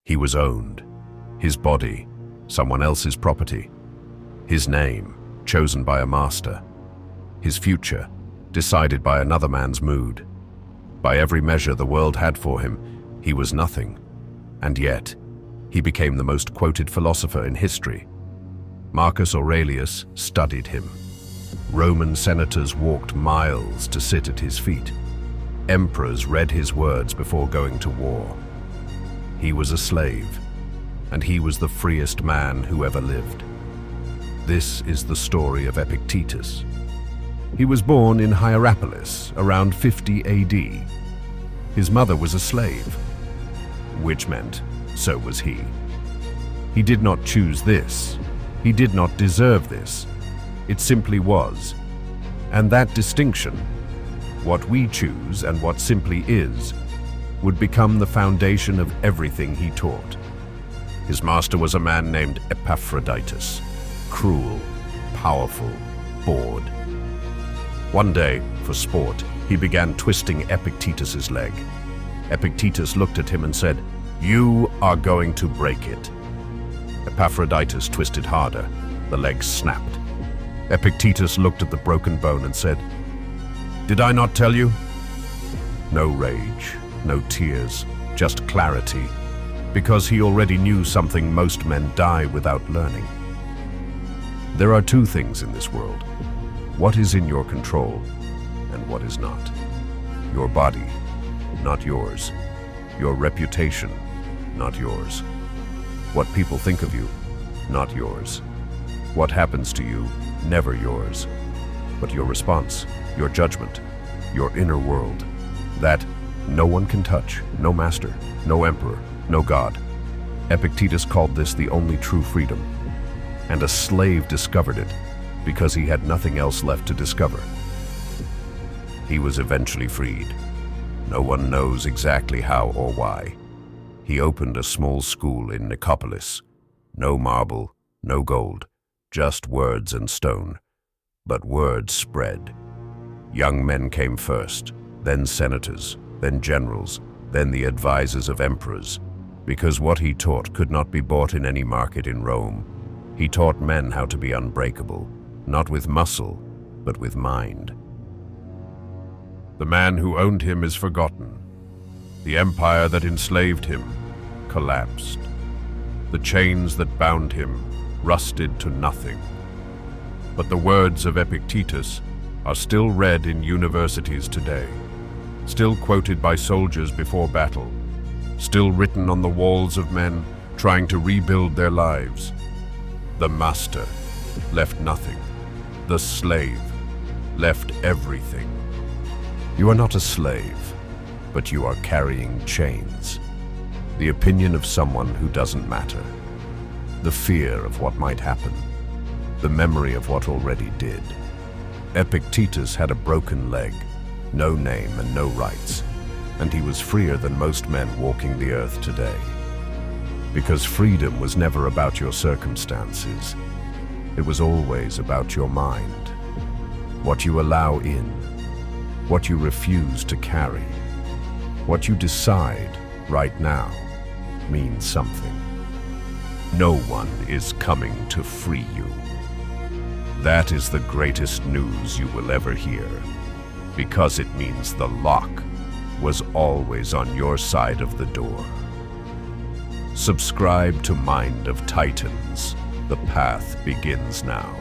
He was owned. His body, someone else's property. His name, chosen by a master. His future, decided by another man's mood. By every measure the world had for him, he was nothing. And yet, he became the most quoted philosopher in history. Marcus Aurelius studied him. Roman senators walked miles to sit at his feet. Emperors read his words before going to war. He was a slave, and he was the freest man who ever lived. This is the story of Epictetus. He was born in Hierapolis around 50 AD. His mother was a slave, which meant so was he. He did not choose this. He did not deserve this. It simply was. And that distinction, what we choose and what simply is, would become the foundation of everything he taught. His master was a man named Epictetus, cruel, powerful, bored. One day, for sport, he began twisting Epictetus's leg. Epictetus looked at him and said, "You are going to break it." Epictetus twisted harder. The leg snapped. Epictetus looked at the broken bone and said, "Did I not tell you?" No rage, no tears, just clarity, because he already knew something most men die without learning. There are two things in this world: what is in your control and what is not. Your body, not yours. Your reputation, not yours. What people think of you, not yours. What happens to you, never yours. But your response, your judgment, your inner world, that no one can touch, no master, no emperor, no god. Epictetus called this the only true freedom, and a slave discovered it because he had nothing else left to discover. He was eventually freed. No one knows exactly how or why. He opened a small school in Nicopolis. No marble, no gold, just words and stone. But words spread. Young men came first, then senators, then generals, then the advisors of emperors, because what he taught could not be bought in any market in Rome. He taught men how to be unbreakable, not with muscle, but with mind. The man who owned him is forgotten. The empire that enslaved him collapsed. The chains that bound him rusted to nothing. But the words of Epictetus are still read in universities today, still quoted by soldiers before battle, still written on the walls of men trying to rebuild their lives. The master left nothing. The slave left everything. You are not a slave, but you are carrying chains. The opinion of someone who doesn't matter. The fear of what might happen. The memory of what already did. Epictetus had a broken leg, no name and no rights, and he was freer than most men walking the earth today. Because freedom was never about your circumstances. It was always about your mind. What you allow in, what you refuse to carry. What you decide right now means something. No one is coming to free you. That is the greatest news you will ever hear, because it means the lock was always on your side of the door. Subscribe to Mind of Titans. The path begins now.